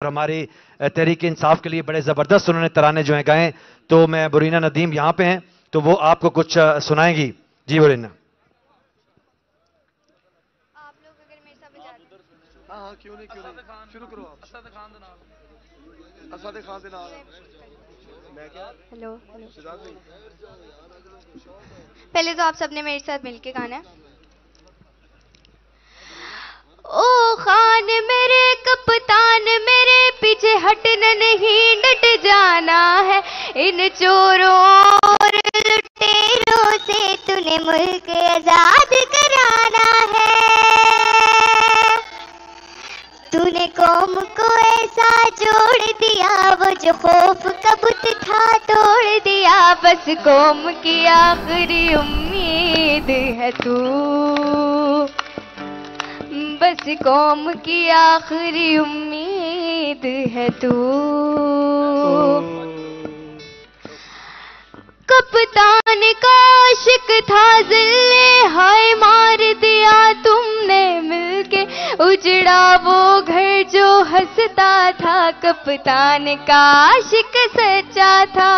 और हमारी तहरीक इंसाफ के लिए बड़े ज़बरदस्त उन्होंने तराने जो हैं गाए। तो मैं बुरीना नदीम यहाँ पे हैं तो वो आपको कुछ सुनाएंगी। जी बुरीना। आप लोग अगर मेरे साथ बजा दें। हाँ क्यों नहीं शुरू करो आप। असाद खान दे नाल मैं क्या हेलो पहले तो आप सबने मेरे साथ मिलके गाना है। ओ खान मेरे कप्तान मेरे पीछे हटना नहीं डट जाना है। इन चोरों और लुटेरों से तूने मुल्क आजाद कराना है। तूने कौम को ऐसा जोड़ दिया वो जो खौफ का बुत था तोड़ दिया। बस कौम की आखिरी उम्मीद है तू। बस कौम की आखिरी उम्मीद है तू। कप्तान का आशिक था जिल्ले हाय मार दिया तुमने मिलके। उजड़ा वो घर जो हंसता था कप्तान का आशिक सच्चा था।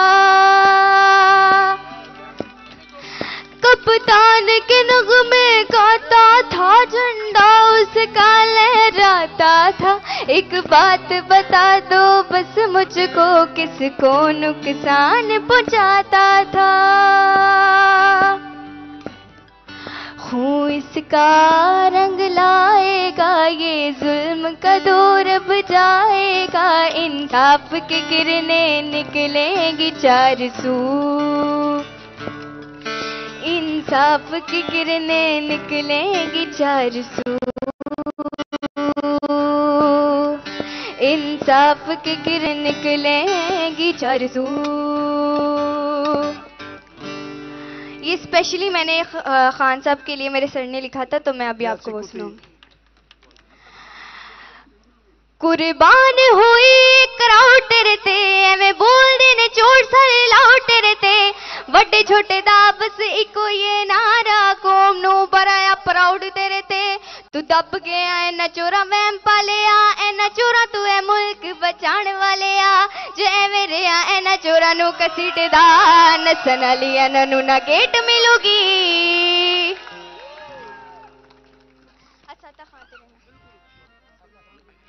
कप्तान के नगमे गाता था झंडा उसका लहराता था। एक बात बता दो बस मुझको किसको नुकसान पहुंचाता था। खून इसका रंग लाएगा ये जुल्म का दौर अब जाएगा। इंसाफ की किरणें निकलेंगी चार सू। इंसाफ की किरणें निकलेंगी चार सू। इंसाफ की किरण निकलेंगी चार सू। ये स्पेशली मैंने खान साहब के लिए मेरे सर ने लिखा था तो मैं अभी आपको वो सुनाऊंगी। कुर्बान हुई कराउट रहते एवें बोल देने चोट सारे लाउट रहते। वड्डे छोटे दा बस इको ये नारा कौम नू बराया प्राउड तेरे ते। तू दब गया एना चोरा वहम पालिया एना चोरा तू है मुल्क बचाने वाले आ। जे एवें रिया एना चोरा नू कसीट दा नसन वाली एना नू ना गेट मिलूगी।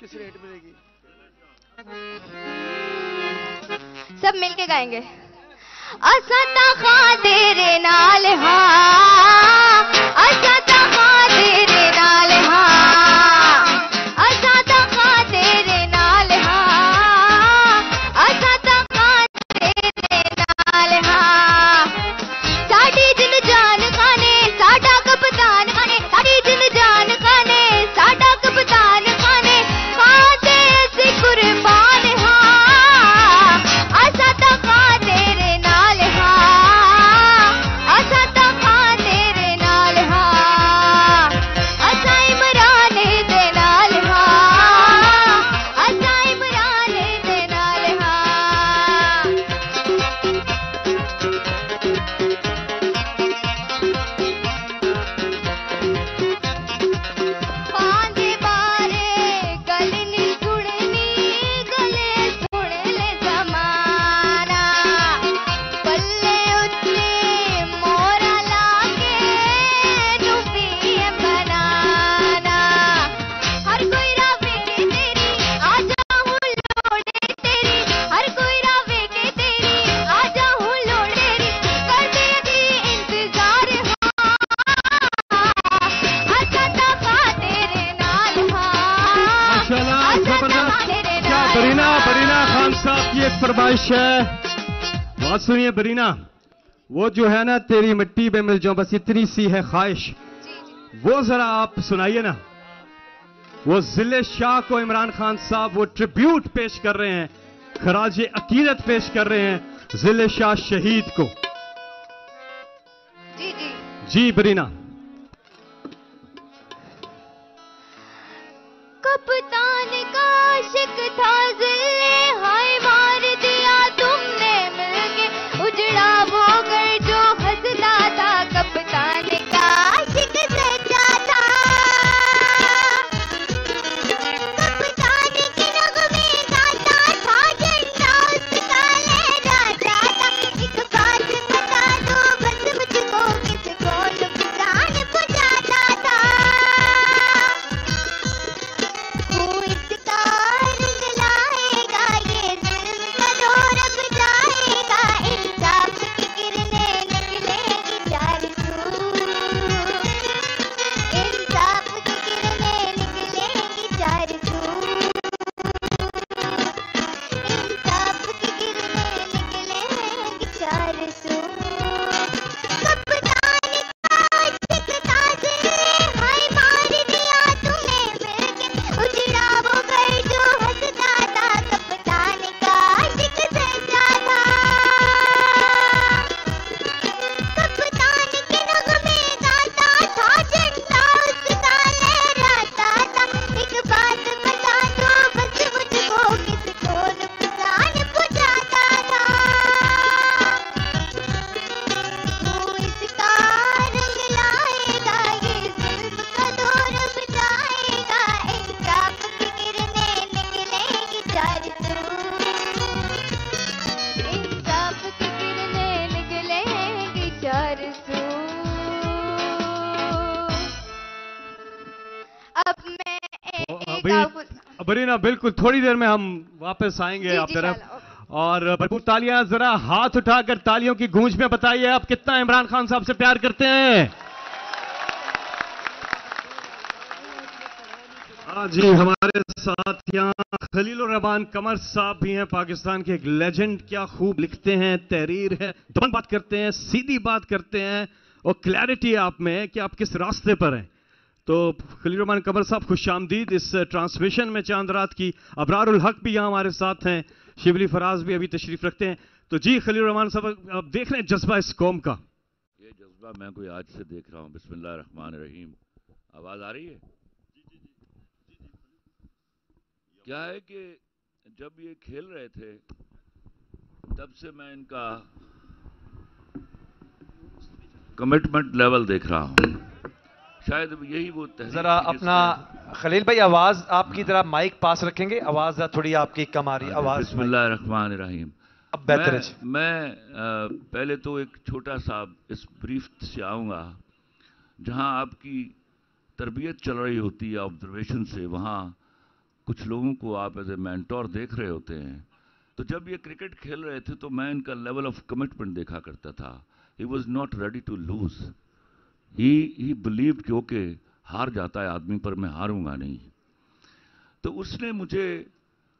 किस रेट मिलेगी? सब मिलके गाएंगे। असा खा तेरे नाल हाँ। असा खा तेरे नाल हाँ। असा खा तेरे नाल हाँ। असा खा तेरे नाल हाँ। साडी जिन जान खाने साडा कप्तान खाने। साडी जिन जान खाने साडा कप्तान खाने। खाते असी कुर्बान हाँ। असा खा तेरे नाल हाँ। असा खा तेरे नाल हाँ। असा इमरान दे नाल हाँ। असा इमरान दे नाल हाँ। पांदे बारे गल नी सुननी गले सुन ले जमाना। पल्ले उत्ते मोरा लाके डूबी है बनाना। हर कोई रावे के तेरी आ जाऊं लोड़े तेरी। हर कोई रावे के तेरी आ जाऊं लोड़े तेरी। कर दे अभी इंतजार हाँ। अच्छा खा तेरे नाल हाँ। माशाल्लाह जबरदस्त। क्या बरीना खान साहब की एक फरमाइश है। बात सुनिए बरीना, वो जो है ना तेरी मिट्टी पे मिल जाऊं बस इतनी सी है ख्वाहिश, वो जरा आप सुनाइए ना। वो जिले शाह को इमरान खान साहब वो ट्रिब्यूट पेश कर रहे हैं, खराज अकीदत पेश कर रहे हैं जिले शाह शहीद को। जी जी जी बरीना। कप्तान का आशिक था जिले हाय मार दिया तुमने मिलके। उजड़ा वो घर जो हंसता था कप्तान का आशिक सच्चा था। कप्तान के नगमे बरीना बिल्कुल, थोड़ी देर में हम वापस आएंगे आप तरफ। और भरपूर तालियां, जरा हाथ उठाकर तालियों की गूंज में बताइए आप कितना इमरान खान साहब से प्यार करते हैं। हाँ जी, हमारे साथ यहाँ खलीलुर रहमान कमर साहब भी हैं, पाकिस्तान के एक लेजेंड। क्या खूब लिखते हैं, तहरीर है, दमन बात करते हैं, सीधी बात करते हैं और क्लैरिटी आप में है कि आप किस रास्ते पर हैं। तो खलीलुर रहमान कमर साहब खुशामदीद इस ट्रांसमिशन में चांद रात की। अबरारुल हक भी यहाँ हमारे साथ हैं, शिबली फराज भी अभी तशरीफ रखते हैं। तो जी खलीलुर रहमान साहब, आप देख रहे हैं जज्बा इस कौम का। ये जज्बा मैं कोई आज से देख रहा हूँ। बिस्मिल्लाह रहमान रहीम। आवाज आ रही है? क्या है कि जब ये खेल रहे थे तब से मैं इनका कमिटमेंट लेवल देख रहा हूं। शायद यही वो जरा अपना खलील भाई आवाज आपकी तरह माइक पास रखेंगे, आवाज थोड़ी आपकी कम आ रही है। आवाज बिस्मिल्लाह रहमान रहीम। अब बेहतर है। मैं पहले तो एक छोटा सा इस ब्रीफ से आऊंगा जहां आपकी तरबियत चल रही होती है ऑब्जर्वेशन से। वहां कुछ लोगों को आप एज ए मेंटोर देख रहे होते हैं। तो जब ये क्रिकेट खेल रहे थे तो मैं इनका लेवल ऑफ कमिटमेंट देखा करता था। He was not ready to lose. He believed कि ओके हार जाता है आदमी पर मैं हारूंगा नहीं। तो उसने मुझे,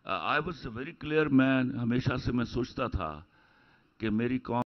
I was very clear man. हमेशा से मैं सोचता था कि मेरी कौम